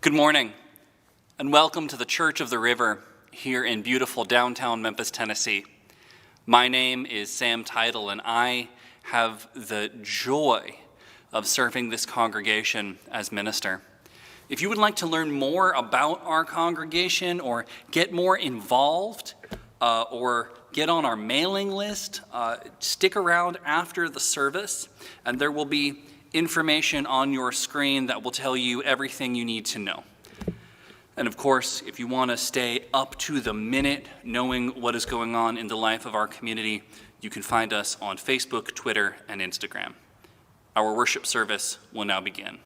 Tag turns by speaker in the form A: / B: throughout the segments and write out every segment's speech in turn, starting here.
A: Good morning, and welcome to the Church of the River here in beautiful downtown Memphis, Tennessee. My name is Sam Teitel, and I have the joy of serving this congregation as minister. If you would like to learn more about our congregation or get more involved or get on our mailing list, stick around after the service, and there will be information on your screen that will tell you everything you need to know. And of course, if you want to stay up to the minute knowing what is going on in the life of our community, you can find us on Facebook, Twitter, and Instagram. Our worship service will now begin.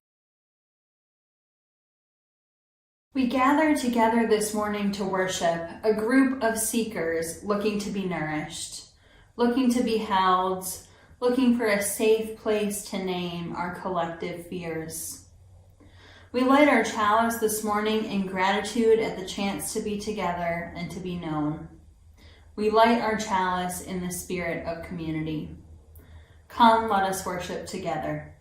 B: We gather together this morning to worship, a group of seekers looking to be nourished, looking to be held, looking for a safe place to name our collective fears. We light our chalice this morning in gratitude at the chance to be together and to be known. We light our chalice in the spirit of community. Come, let us worship together.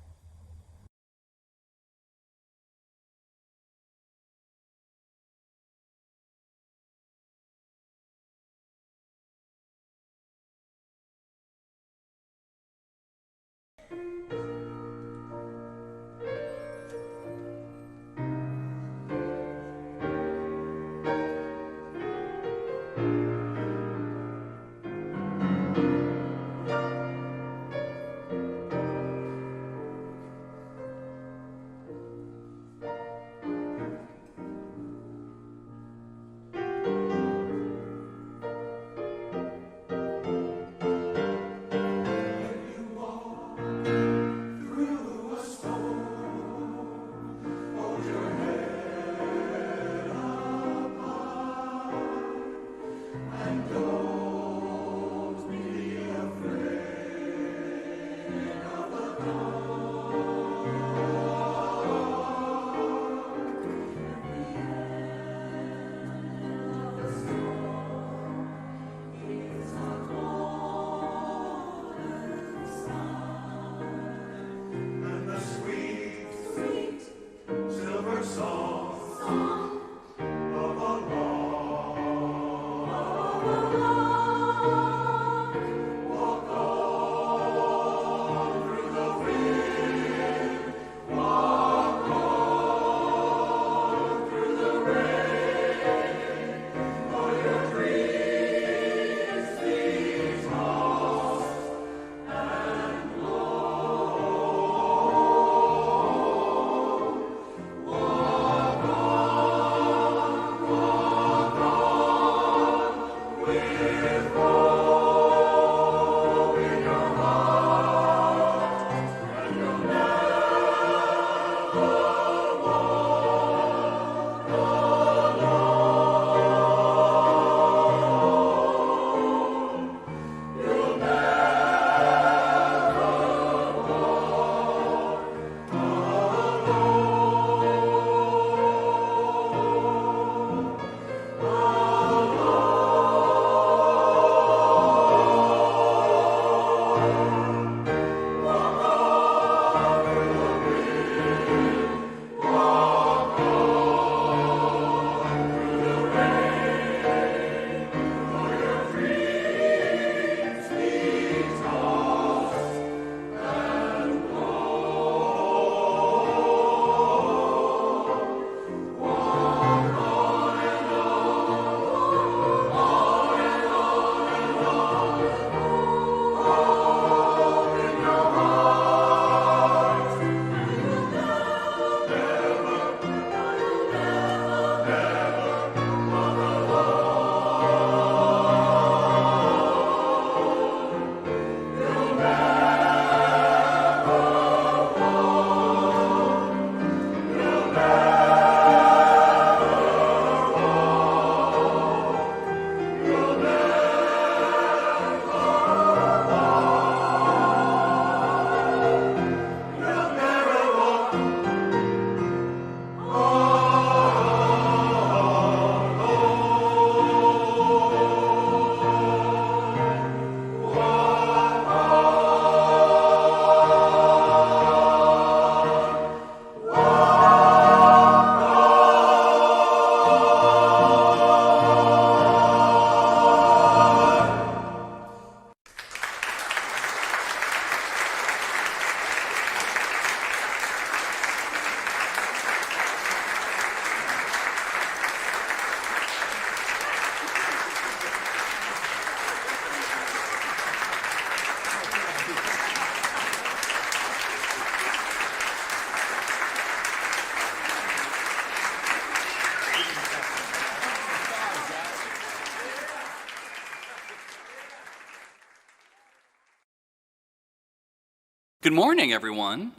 A: Good morning, everyone,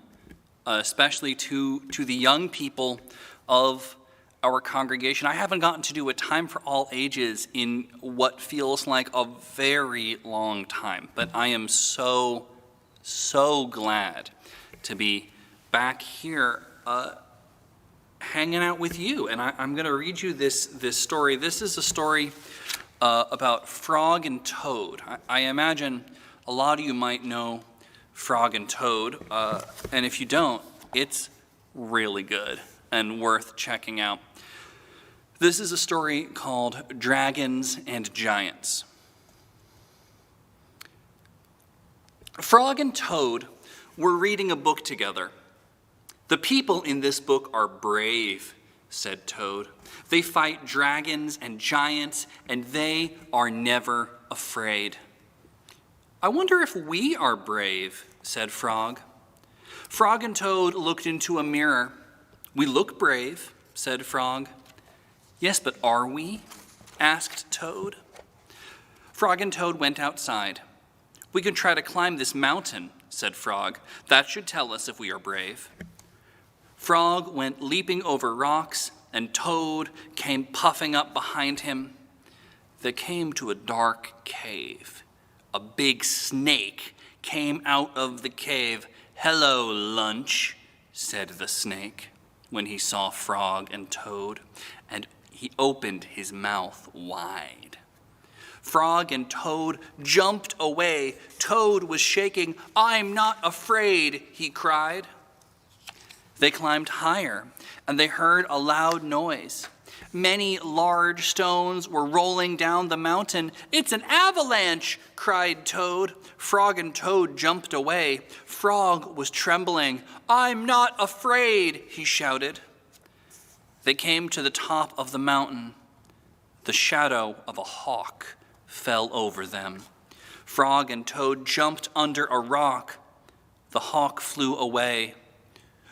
A: especially to the young people of our congregation. I haven't gotten to do a time for all ages in what feels like a very long time, but I am so glad to be back here hanging out with you. And I'm going to read you this story. This is a story about Frog and Toad. I imagine a lot of you might know Frog and Toad, and if you don't, it's really good and worth checking out. This is a story called Dragons and Giants. Frog and Toad were reading a book together. "The people in this book are brave," said Toad. "They fight dragons and giants, and they are never afraid." "I wonder if we are brave," said Frog. Frog and Toad looked into a mirror. "We look brave," said Frog. "Yes, but are we?" asked Toad. Frog and Toad went outside. "We can try to climb this mountain," said Frog. "That should tell us if we are brave." Frog went leaping over rocks, and Toad came puffing up behind him. They came to a dark cave. A big snake came out of the cave. "Hello, lunch," said the snake when he saw Frog and Toad, and he opened his mouth wide. Frog and Toad jumped away. Toad was shaking. "I'm not afraid," he cried. They climbed higher, and they heard a loud noise. Many large stones were rolling down the mountain. "It's an avalanche," cried Toad. Frog and Toad jumped away. Frog was trembling. "I'm not afraid," he shouted. They came to the top of the mountain. The shadow of a hawk fell over them. Frog and Toad jumped under a rock. The hawk flew away.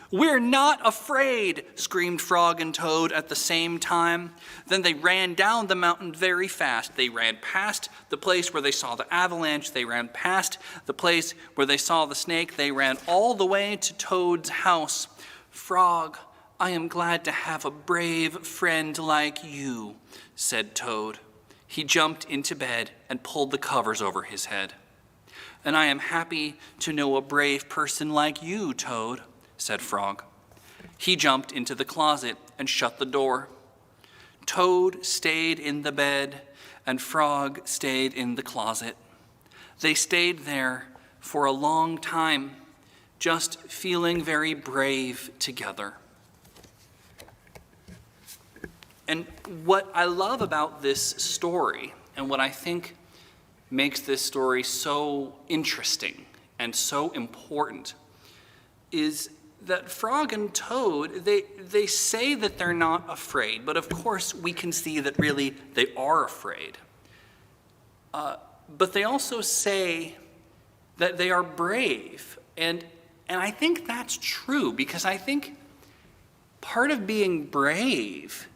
A: "We're not afraid," screamed Frog and Toad at the same time. Then they ran down the mountain very fast. They ran past the place where they saw the avalanche. They ran past the place where they saw the snake. They ran all the way to Toad's house. "Frog, I am glad to have a brave friend like you," said Toad. He jumped into bed and pulled the covers over his head. "And I am happy to know a brave person like you, Toad," said Frog. He jumped into the closet and shut the door. Toad stayed in the bed, and Frog stayed in the closet. They stayed there for a long time, just feeling very brave together. And what I love about this story, and what I think makes this story so interesting and so important, is that Frog and Toad, they say that they're not afraid, but of course we can see that really they are afraid. But they also say that they are brave, and I think that's true, because I think part of being brave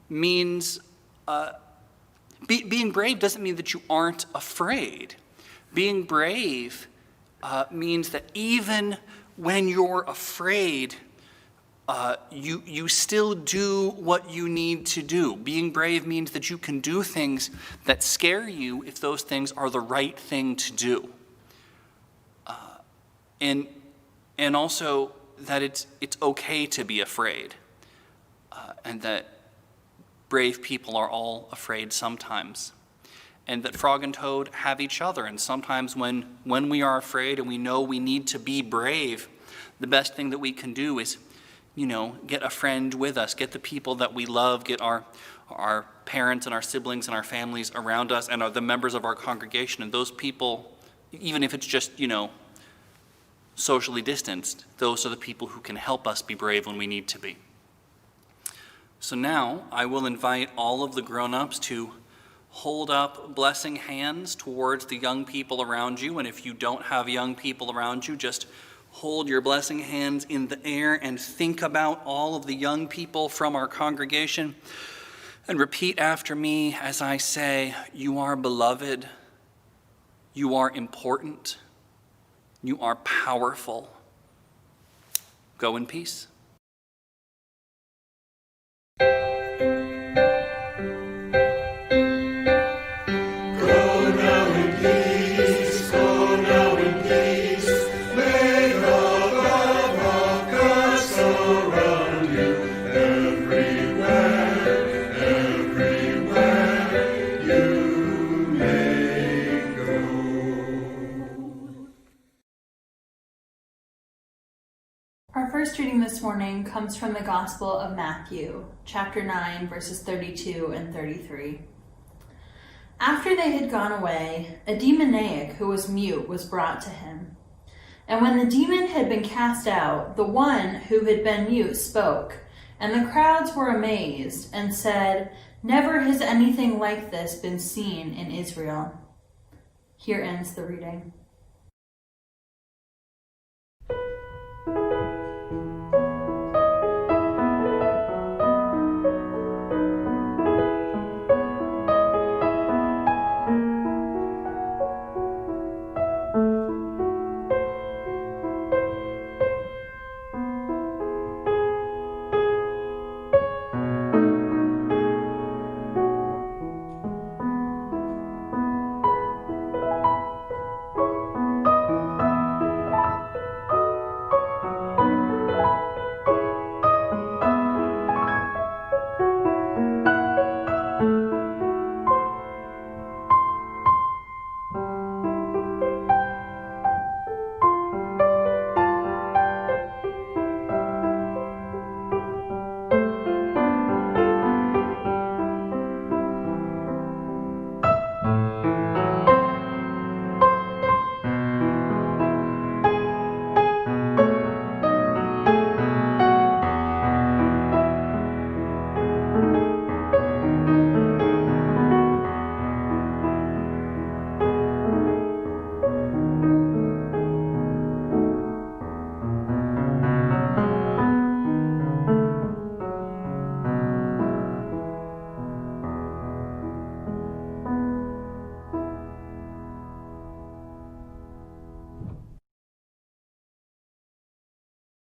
A: means, being brave doesn't mean that you aren't afraid. Being brave means that even when you're afraid, you still do what you need to do. Being brave means that you can do things that scare you if those things are the right thing to do. And also that it's okay to be afraid, and that brave people are all afraid sometimes. And that Frog and Toad have each other. And sometimes when we are afraid and we know we need to be brave, the best thing that we can do is, get a friend with us, get the people that we love, get our parents and our siblings and our families around us, and are the members of our congregation. And those people, even if it's just, socially distanced, those are the people who can help us be brave when we need to be. So now I will invite all of the grown-ups to hold up blessing hands towards the young people around you. And if you don't have young people around you, just hold your blessing hands in the air and think about all of the young people from our congregation. And repeat after me as I say, "You are beloved. You are important. You are powerful. Go in peace.
B: Our first reading this morning comes from the Gospel of Matthew, chapter 9, verses 32 and 33. After they had gone away, a demoniac who was mute was brought to him. And when the demon had been cast out, the one who had been mute spoke, and the crowds were amazed and said, "Never has anything like this been seen in Israel." Here ends the reading.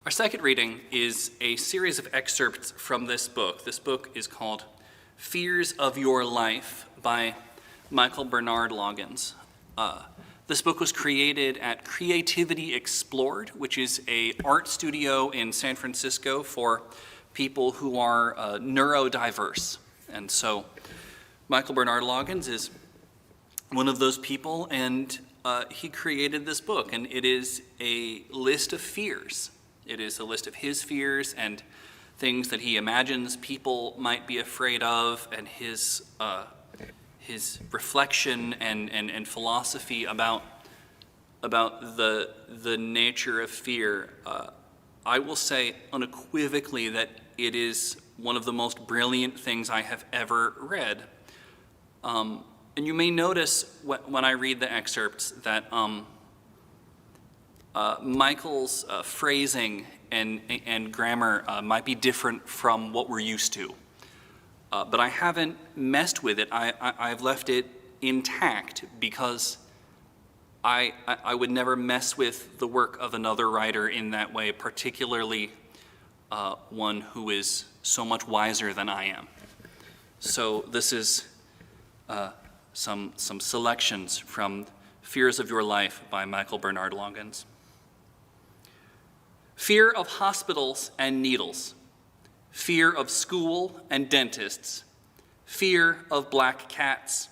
A: Our second reading is a series of excerpts from this book. This book is called Fears of Your Life by Michael Bernard Loggins. This book was created at Creativity Explored, which is an art studio in San Francisco for people who are neurodiverse. And so Michael Bernard Loggins is one of those people, and he created this book, and it is a list of fears. It is a list of his fears and things that he imagines people might be afraid of, and his reflection and philosophy about the nature of fear. I will say unequivocally that it is one of the most brilliant things I have ever read. And you may notice when I read the excerpts that Michael's phrasing and grammar might be different from what we're used to. But I haven't messed with it. I've left it intact because I would never mess with the work of another writer in that way, particularly one who is so much wiser than I am. So this is some selections from Fears of Your Life by Michael Bernard Loggins. Fear of hospitals and needles, fear of school and dentists, fear of black cats,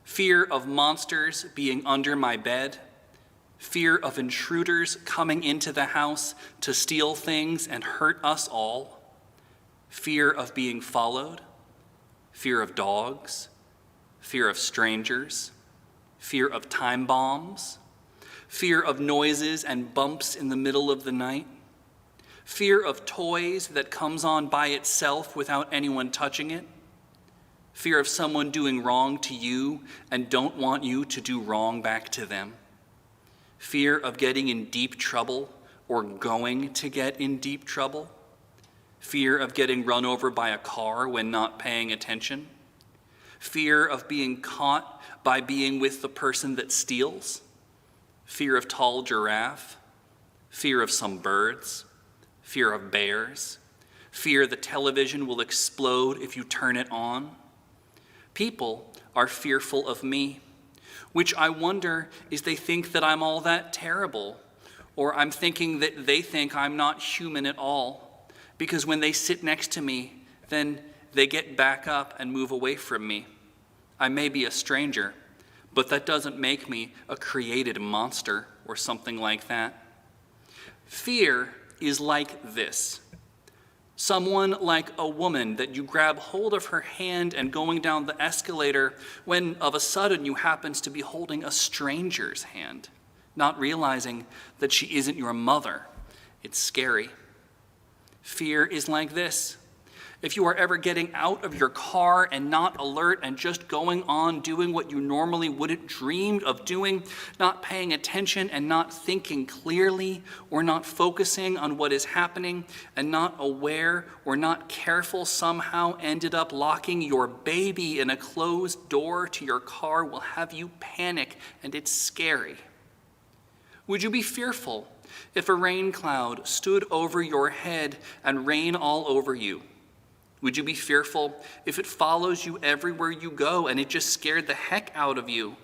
A: fear of monsters being under my bed, fear of intruders coming into the house to steal things and hurt us all, fear of being followed, fear of dogs, fear of strangers, fear of time bombs, fear of noises and bumps in the middle of the night, fear of toys that comes on by itself without anyone touching it, fear of someone doing wrong to you and don't want you to do wrong back to them, fear of getting in deep trouble or going to get in deep trouble, fear of getting run over by a car when not paying attention, fear of being caught by being with the person that steals, Fear of tall giraffe, fear of some birds, fear of bears, fear the television will explode if you turn it on. People are fearful of me, which I wonder is they think that I'm all that terrible, or I'm thinking that they think I'm not human at all, because when they sit next to me, then they get back up and move away from me. I may be a stranger, but that doesn't make me a created monster or something like that. Fear is like this. Someone like a woman that you grab hold of her hand and going down the escalator when of a sudden you happens to be holding a stranger's hand, not realizing that she isn't your mother. It's scary. Fear is like this. If you are ever getting out of your car and not alert and just going on doing what you normally wouldn't dream of doing, not paying attention and not thinking clearly or not focusing on what is happening and not aware or not careful, somehow ended up locking your baby in a closed door to your car will have you panic, and it's scary. Would you be fearful if a rain cloud stood over your head and rain all over you? Would you be fearful if it follows you everywhere you go and it just scared the heck out of you?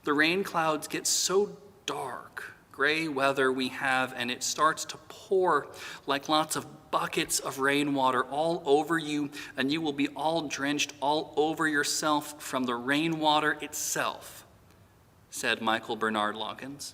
A: The rain clouds get so dark, gray weather we have, and it starts to pour like lots of buckets of rainwater all over you, and you will be all drenched all over yourself from the rainwater itself, said Michael Bernard Loggins.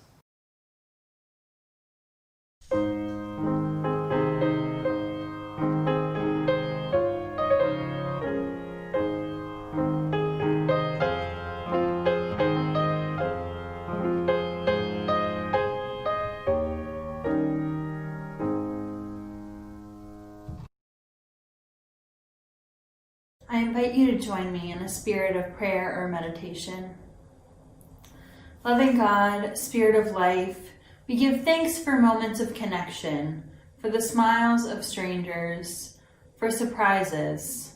B: I invite you to join me in a spirit of prayer or meditation. Loving God, Spirit of life, we give thanks for moments of connection, for the smiles of strangers, for surprises,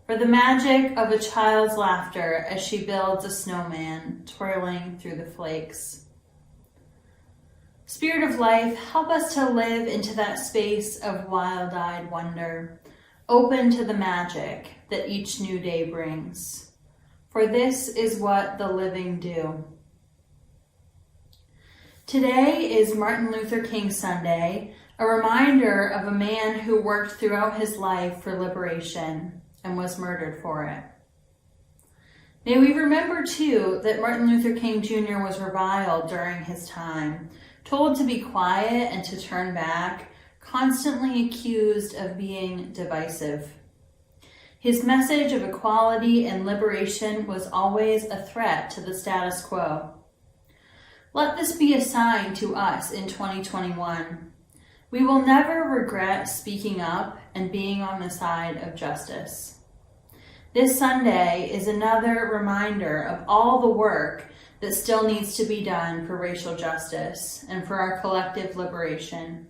B: for the magic of a child's laughter as she builds a snowman twirling through the flakes. Spirit of life, help us to live into that space of wild-eyed wonder, open to the magic that each new day brings. For this is what the living do. Today is Martin Luther King Sunday, a reminder of a man who worked throughout his life for liberation and was murdered for it. May we remember, too, that Martin Luther King Jr. was reviled during his time, told to be quiet and to turn back, constantly accused of being divisive. His message of equality and liberation was always a threat to the status quo. Let this be a sign to us in 2021. We will never regret speaking up and being on the side of justice. This Sunday is another reminder of all the work that still needs to be done for racial justice and for our collective liberation.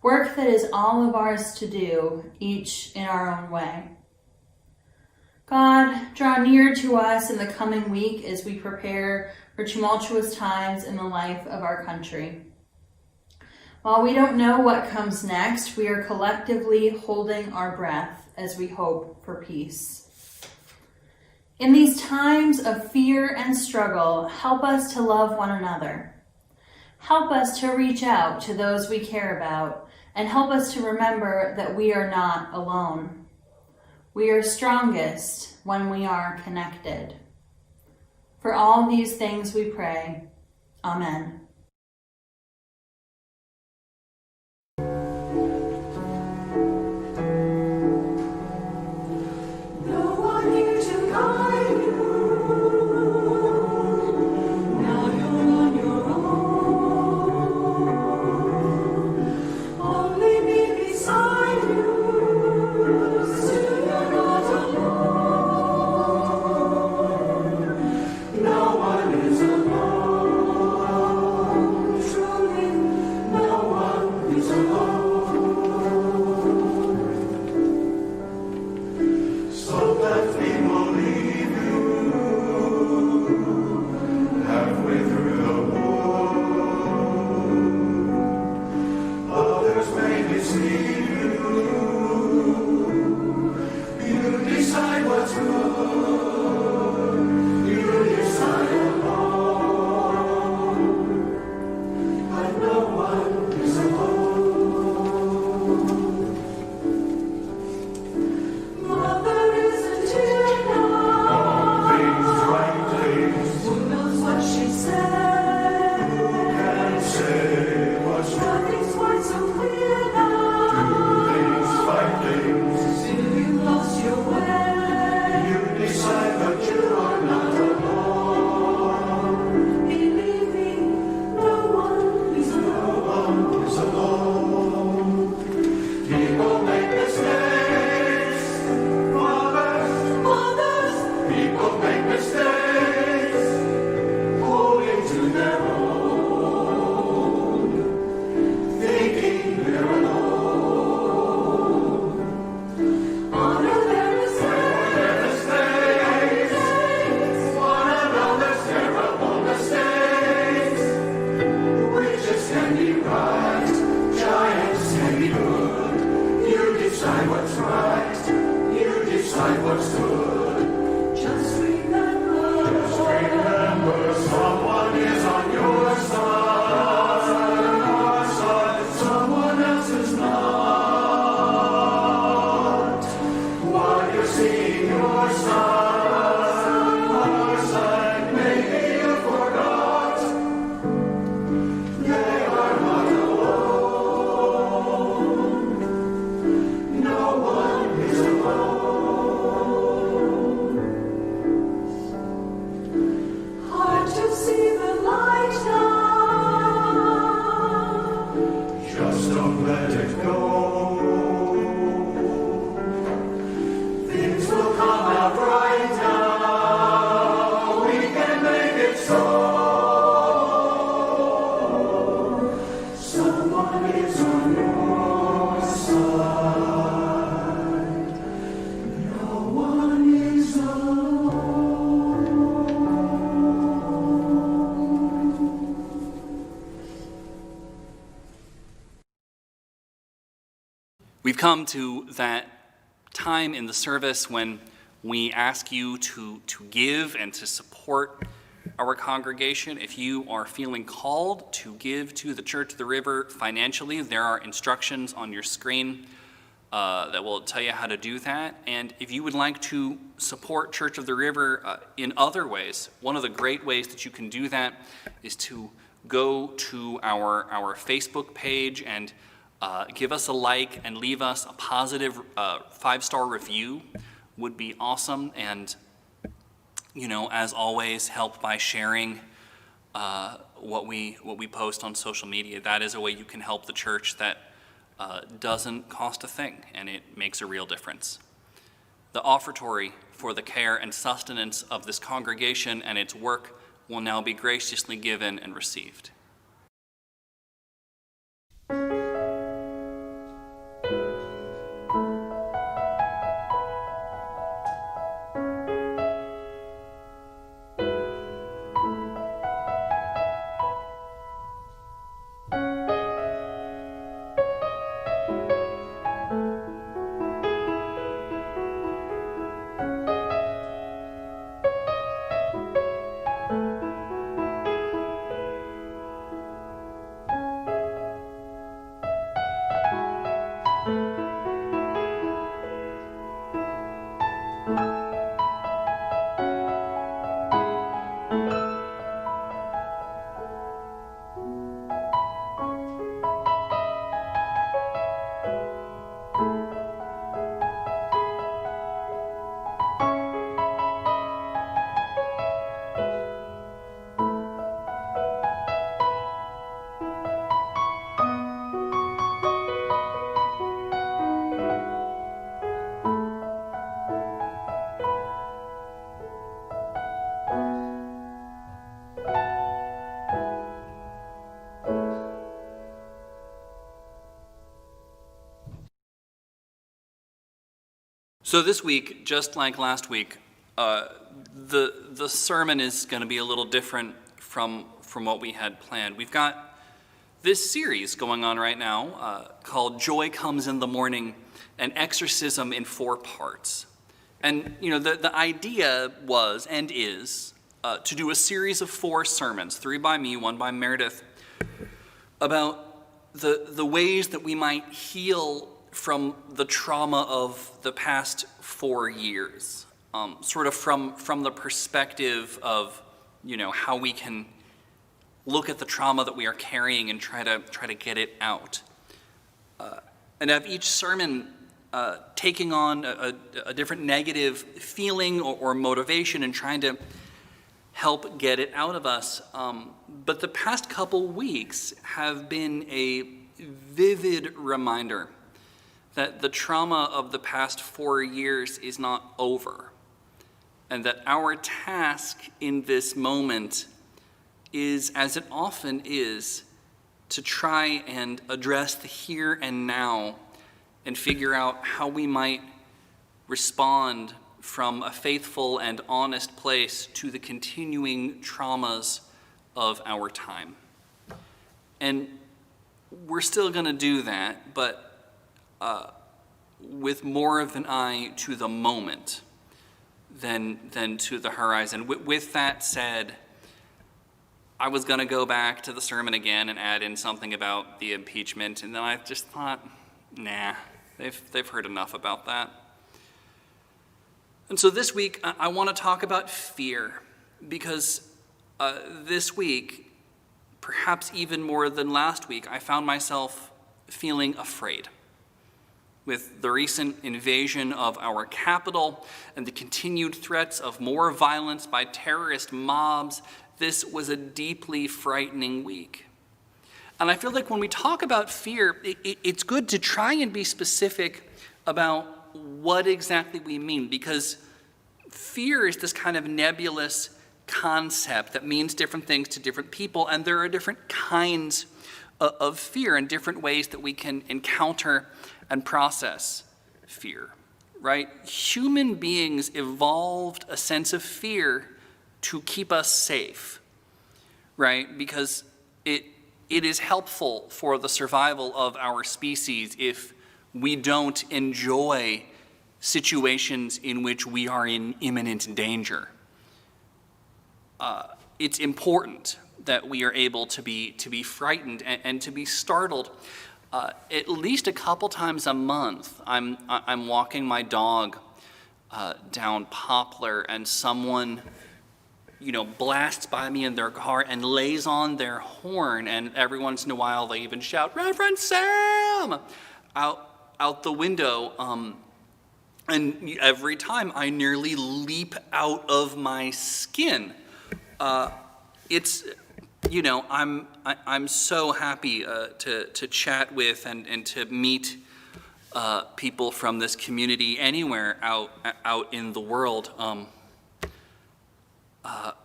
B: Work that is all of ours to do, each in our own way. God, draw near to us in the coming week as we prepare for tumultuous times in the life of our country. While we don't know what comes next, we are collectively holding our breath as we hope for peace. In these times of fear and struggle, help us to love one another. Help us to reach out to those we care about, and help us to remember that we are not alone. We are strongest when we are connected. For all these things we pray. Amen.
C: No one is alone. don't let it go. Things will come out right now. We can make it so. Someone is on your side. No one is alone.
A: We've come to that time in the service when we ask you to give and to support our congregation. If you are feeling called to give to the Church of the River financially, there are instructions on your screen that will tell you how to do that. And if you would like to support Church of the River in other ways, one of the great ways that you can do that is to go to our Facebook page and give us a like and leave us a positive 5-star review would be awesome. And, you know, as always, help by sharing what we post on social media. That is a way you can help the church that doesn't cost a thing, and it makes a real difference. The offertory for the care and sustenance of this congregation and its work will now be graciously given and received. So this week, just like last week, the sermon is going to be a little different from what we had planned. We've got this series going on right now called Joy Comes in the Morning, an exorcism in 4 parts. And, you know, the idea was and is to do a series of 4 sermons, 3 by me, 1 by Meredith, about the ways that we might heal from the trauma of the past 4 years, sort of from the perspective of, you know, how we can look at the trauma that we are carrying and try to get it out. And have each sermon taking on a different negative feeling or motivation and trying to help get it out of us. But the past couple weeks have been a vivid reminder that the trauma of the past 4 years is not over, and that our task in this moment is, as it often is, to try and address the here and now and figure out how we might respond from a faithful and honest place to the continuing traumas of our time. And we're still going to do that, but with more of an eye to the moment than to the horizon. With that said, I was going to go back to the sermon again and add in something about the impeachment, and then I just thought, nah, they've heard enough about that. And so this week, I want to talk about fear, because this week, perhaps even more than last week, I found myself feeling afraid. With the recent invasion of our capital and the continued threats of more violence by terrorist mobs, this was a deeply frightening week. And I feel like when we talk about fear, it's good to try and be specific about what exactly we mean, because fear is this kind of nebulous concept that means different things to different people, and there are different kinds of fear and different ways that we can encounter and process fear, right? Human beings evolved a sense of fear to keep us safe, right? Because it is helpful for the survival of our species if we don't enjoy situations in which we are in imminent danger. It's important that we are able to be frightened and to be startled. At least a couple times a month, I'm walking my dog down Poplar, and someone blasts by me in their car and lays on their horn, and every once in a while they even shout, "Reverend Sam!" out the window. And every time I nearly leap out of my skin. I'm so happy to chat with and to meet people from this community anywhere out in the world.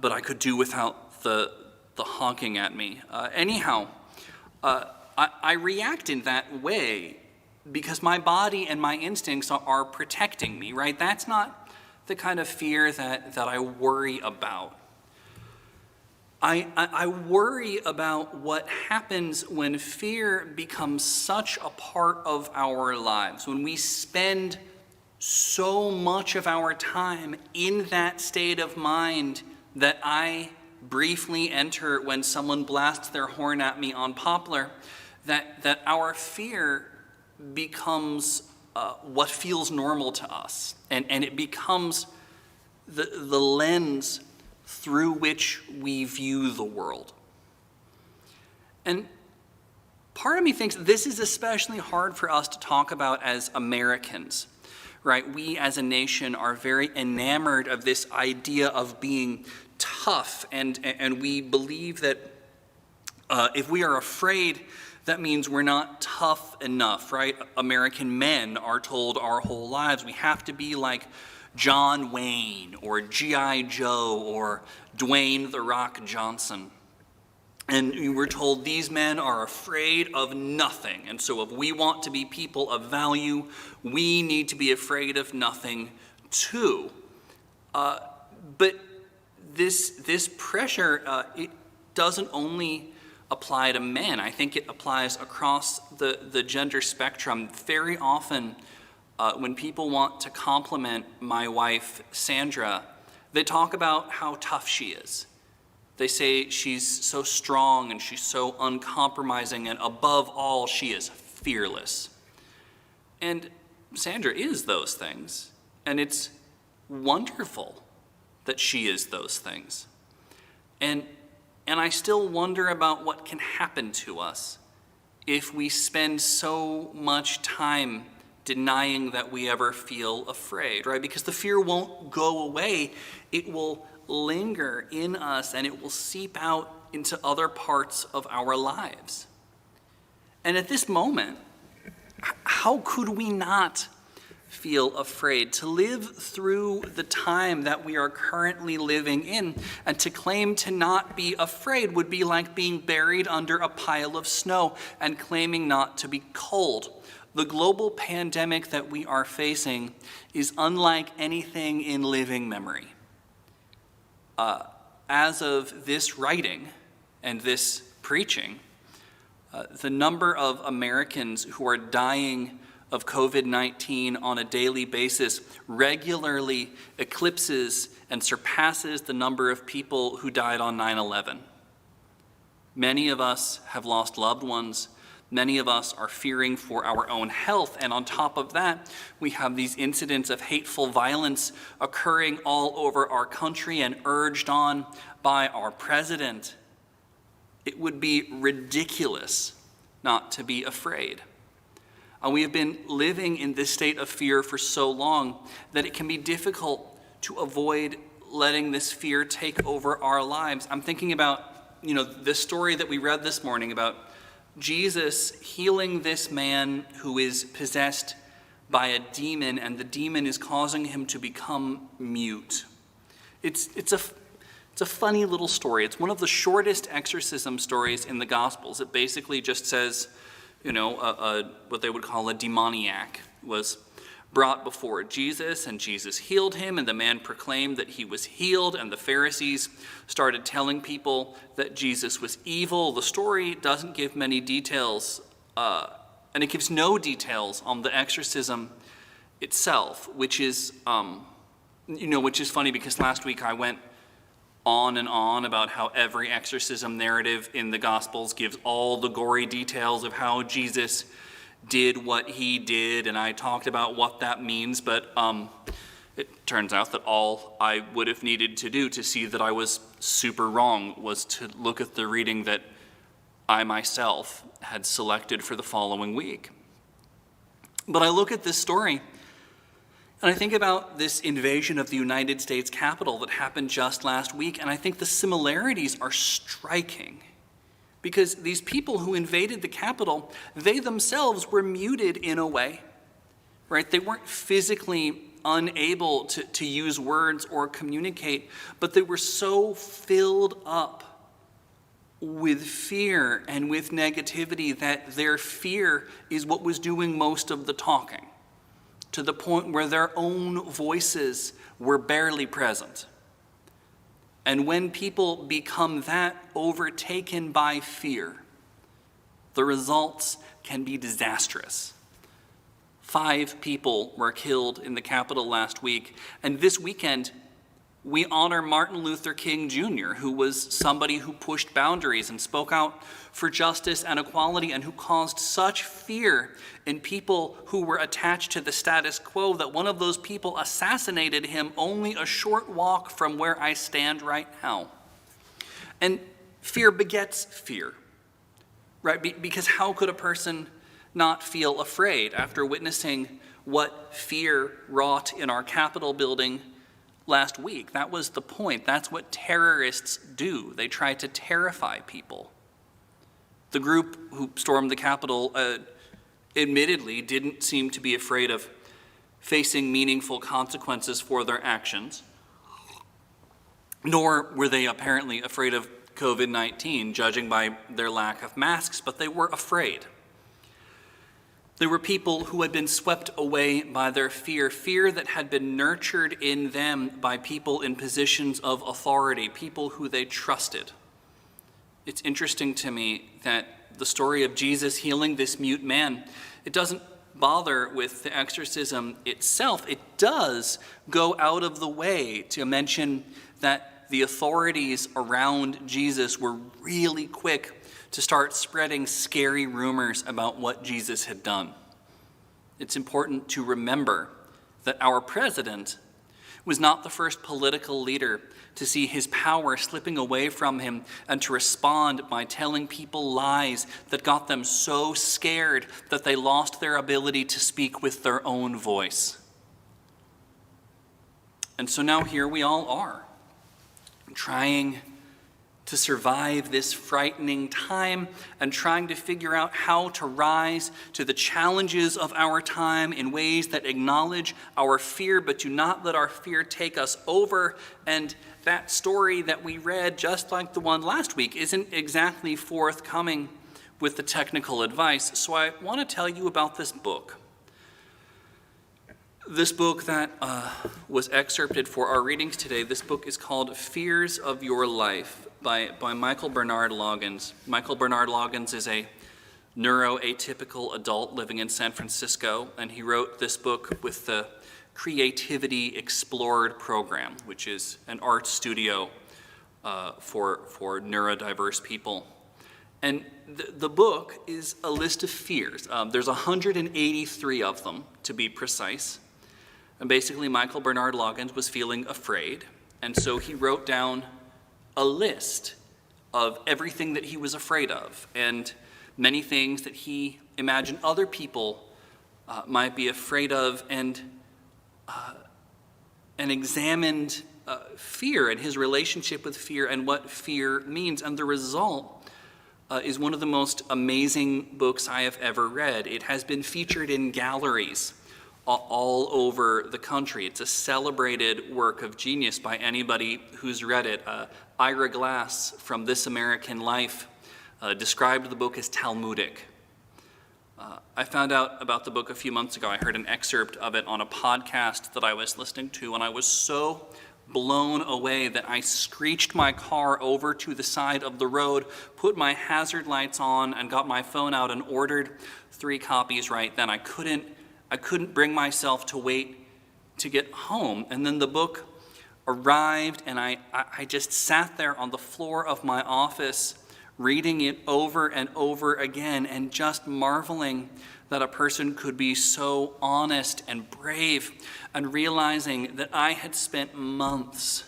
A: But I could do without the honking at me. I react in that way because my body and my instincts are protecting me, right? That's not the kind of fear that I worry about. I worry about what happens when fear becomes such a part of our lives, when we spend so much of our time in that state of mind that I briefly enter when someone blasts their horn at me on Poplar, that our fear becomes what feels normal to us, and it becomes the lens through which we view the world. And part of me thinks this is especially hard for us to talk about as Americans, right? We as a nation are very enamored of this idea of being tough, and we believe that if we are afraid, that means we're not tough enough, right? American men are told our whole lives we have to be like John Wayne or G.I. Joe or Dwayne "The Rock" Johnson. And we're told these men are afraid of nothing. And so if we want to be people of value, we need to be afraid of nothing too. But this pressure, it doesn't only apply to men. I think it applies across the gender spectrum. Very often, when people want to compliment my wife, Sandra, they talk about how tough she is. They say she's so strong and she's so uncompromising, and above all, she is fearless. And Sandra is those things, and it's wonderful that she is those things. And I still wonder about what can happen to us if we spend so much time denying that we ever feel afraid, right? Because the fear won't go away. It will linger in us, and it will seep out into other parts of our lives. And at this moment, how could we not feel afraid? To live through the time that we are currently living in and to claim to not be afraid would be like being buried under a pile of snow and claiming not to be cold. The global pandemic that we are facing is unlike anything in living memory. As of this writing and this preaching, the number of Americans who are dying of COVID-19 on a daily basis regularly eclipses and surpasses the number of people who died on 9/11. Many of us have lost loved ones. Many of us are fearing for our own health, and on top of that, we have these incidents of hateful violence occurring all over our country and urged on by our president. It would be ridiculous not to be afraid. We have been living in this state of fear for so long that it can be difficult to avoid letting this fear take over our lives. I'm thinking about, this story that we read this morning about Jesus healing this man who is possessed by a demon, and the demon is causing him to become mute. It's a funny little story. It's one of the shortest exorcism stories in the Gospels. It basically just says, what they would call a demoniac was brought before Jesus, and Jesus healed him, and the man proclaimed that he was healed, and the Pharisees started telling people that Jesus was evil. The story doesn't give many details, and it gives no details on the exorcism itself, which is funny because last week I went on and on about how every exorcism narrative in the Gospels gives all the gory details of how Jesus did what he did, and I talked about what that means, but it turns out that all I would have needed to do to see that I was super wrong was to look at the reading that I myself had selected for the following week. But I look at this story, and I think about this invasion of the United States Capitol that happened just last week, and I think the similarities are striking. Because these people who invaded the Capitol, they themselves were muted in a way, right? They weren't physically unable to use words or communicate, but they were so filled up with fear and with negativity that their fear is what was doing most of the talking, to the point where their own voices were barely present. And when people become that overtaken by fear, the results can be disastrous. 5 people were killed in the Capitol last week, and this weekend we honor Martin Luther King Jr., who was somebody who pushed boundaries and spoke out for justice and equality, and who caused such fear in people who were attached to the status quo that one of those people assassinated him only a short walk from where I stand right now. And fear begets fear, right? Because how could a person not feel afraid after witnessing what fear wrought in our Capitol building last week? That was the point. That's what terrorists do. They try to terrify people. The group who stormed the Capitol admittedly didn't seem to be afraid of facing meaningful consequences for their actions, nor were they apparently afraid of COVID-19, judging by their lack of masks, but they were afraid. There were people who had been swept away by their fear that had been nurtured in them by people in positions of authority, people who they trusted. It's interesting to me that the story of Jesus healing this mute man, it doesn't bother with the exorcism itself. It does go out of the way to mention that the authorities around Jesus were really quick to start spreading scary rumors about what Jesus had done. It's important to remember that our president was not the first political leader to see his power slipping away from him and to respond by telling people lies that got them so scared that they lost their ability to speak with their own voice. And so now here we all are, trying to survive this frightening time and trying to figure out how to rise to the challenges of our time in ways that acknowledge our fear but do not let our fear take us over. And that story that we read, just like the one last week, isn't exactly forthcoming with the technical advice. So I want to tell you about this book. This book that was excerpted for our readings today, this book is called Fears of Your Life by Michael Bernard Loggins. Michael Bernard Loggins is a neuroatypical adult living in San Francisco, and he wrote this book with the Creativity Explored program, which is an art studio for neurodiverse people. And the book is a list of fears. There's 183 of them, to be precise. And basically, Michael Bernard Loggins was feeling afraid, and so he wrote down a list of everything that he was afraid of, and many things that he imagined other people might be afraid of, and examined fear and his relationship with fear and what fear means. And the result is one of the most amazing books I have ever read. It has been featured in galleries all over the country. It's a celebrated work of genius by anybody who's read it. Ira Glass from This American Life described the book as Talmudic. I found out about the book a few months ago. I heard an excerpt of it on a podcast that I was listening to, and I was so blown away that I screeched my car over to the side of the road, put my hazard lights on, and got my phone out and ordered 3 copies right then. I couldn't bring myself to wait to get home. And then the book arrived, and I just sat there on the floor of my office reading it over and over again and just marveling that a person could be so honest and brave, and realizing that I had spent months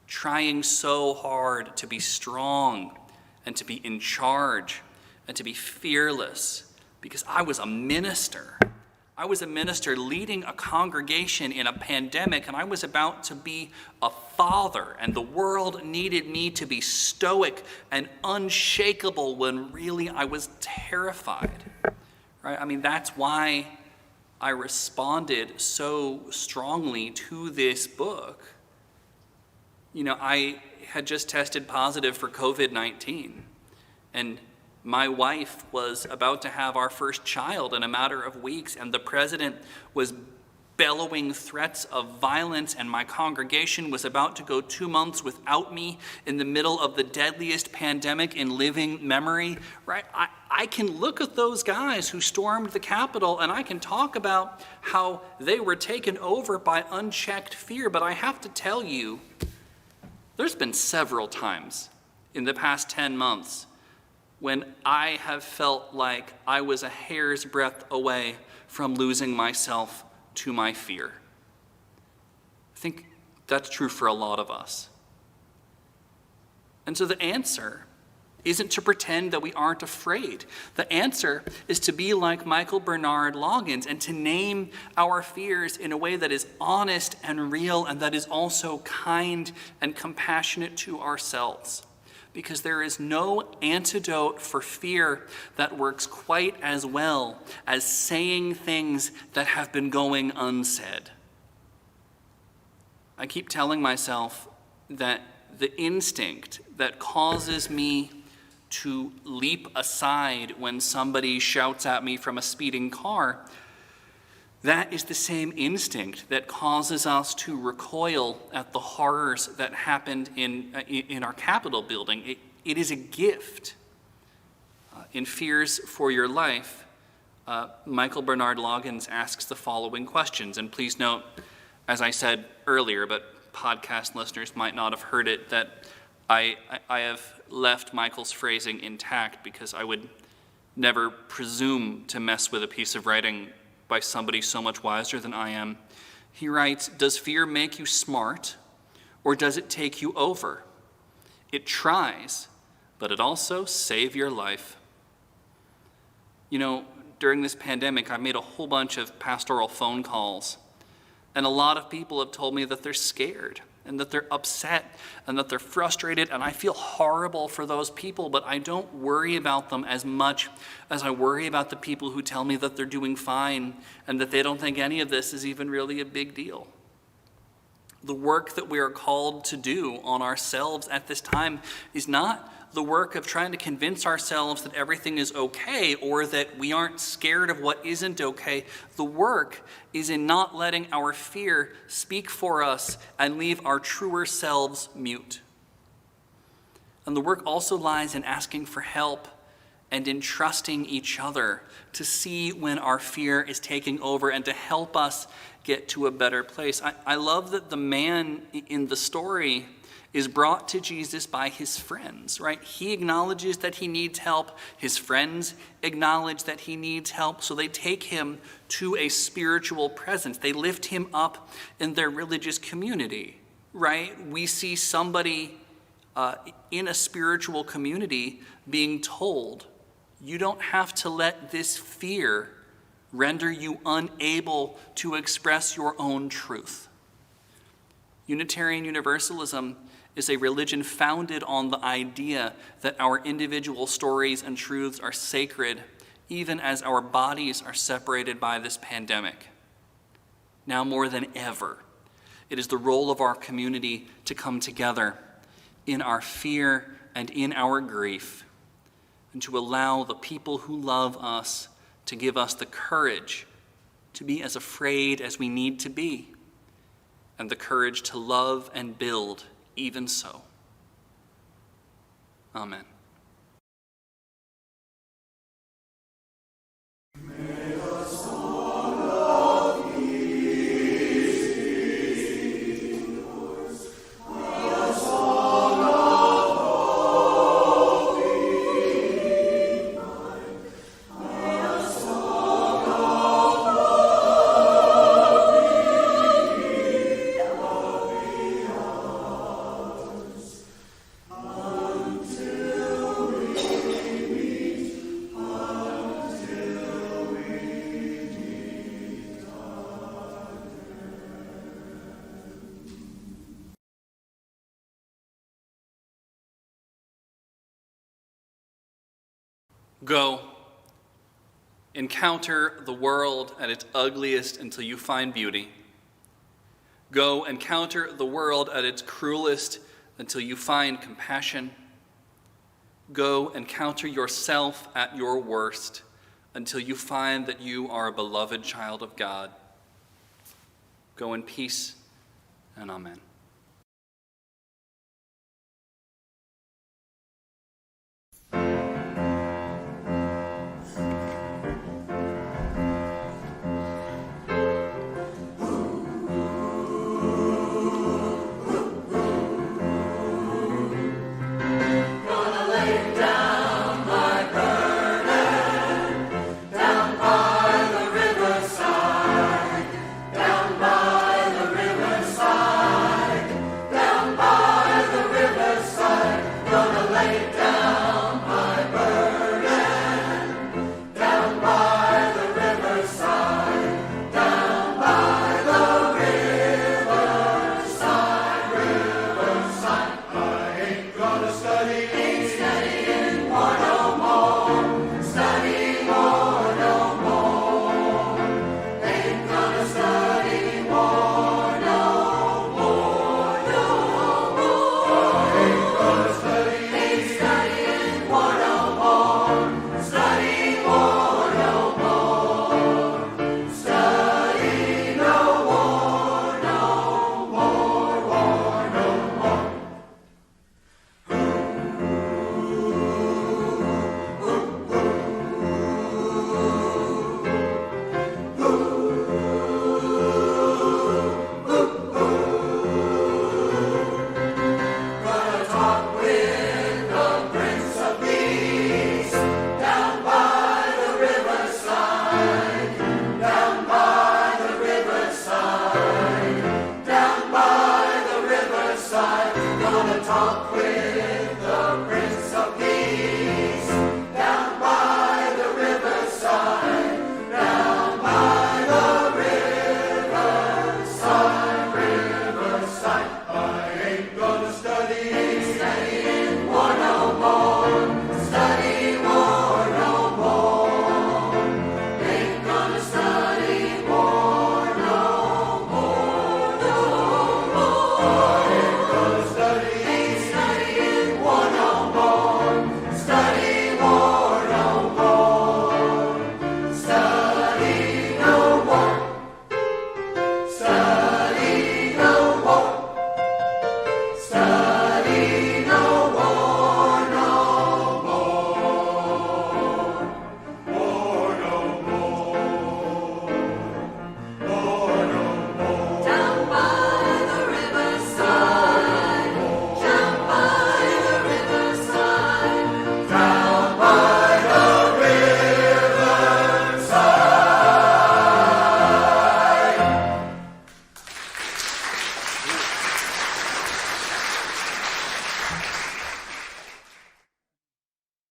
A: trying so hard to be strong and to be in charge and to be fearless because I was a minister. I was a minister leading a congregation in a pandemic, and I was about to be a father, and the world needed me to be stoic and unshakable when really I was terrified. Right? I mean, that's why I responded so strongly to this book. You know, I had just tested positive for COVID-19, and my wife was about to have our first child in a matter of weeks, and the president was bellowing threats of violence, and my congregation was about to go 2 months without me in the middle of the deadliest pandemic in living memory, right? I can look at those guys who stormed the Capitol, and I can talk about how they were taken over by unchecked fear, but I have to tell you, there's been several times in the past 10 months when I have felt like I was a hair's breadth away from losing myself to my fear. I think that's true for a lot of us. And so the answer isn't to pretend that we aren't afraid. The answer is to be like Michael Bernard Loggins and to name our fears in a way that is honest and real and that is also kind and compassionate to ourselves. Because there is no antidote for fear that works quite as well as saying things that have been going unsaid. I keep telling myself that the instinct that causes me to leap aside when somebody shouts at me from a speeding car, that is the same instinct that causes us to recoil at the horrors that happened in our Capitol building. It is a gift. In Fears for Your Life, Michael Bernard Loggins asks the following questions. And please note, as I said earlier, but podcast listeners might not have heard it, that I have left Michael's phrasing intact because I would never presume to mess with a piece of writing by somebody so much wiser than I am. He writes, "Does fear make you smart, or does it take you over? It tries, but it also saves your life." You know, during this pandemic, I've made a whole bunch of pastoral phone calls, and a lot of people have told me that they're scared and that they're upset and that they're frustrated, and I feel horrible for those people, but I don't worry about them as much as I worry about the people who tell me that they're doing fine and that they don't think any of this is even really a big deal. The work that we are called to do on ourselves at this time is not the work of trying to convince ourselves that everything is okay or that we aren't scared of what isn't okay. The work is in not letting our fear speak for us and leave our truer selves mute. And the work also lies in asking for help and in trusting each other to see when our fear is taking over and to help us get to a better place. I love that the man in the story is brought to Jesus by his friends, right? He acknowledges that he needs help. His friends acknowledge that he needs help, so they take him to a spiritual presence. They lift him up in their religious community, right? We see somebody in a spiritual community being told, you don't have to let this fear render you unable to express your own truth. Unitarian Universalism is a religion founded on the idea that our individual stories and truths are sacred, even as our bodies are separated by this pandemic. Now more than ever, it is the role of our community to come together in our fear and in our grief, and to allow the people who love us to give us the courage to be as afraid as we need to be, and the courage to love and build even so. Amen. Go, encounter the world at its ugliest until you find beauty. Go, encounter the world at its cruelest until you find compassion. Go, encounter yourself at your worst until you find that you are a beloved child of God. Go in peace, and amen.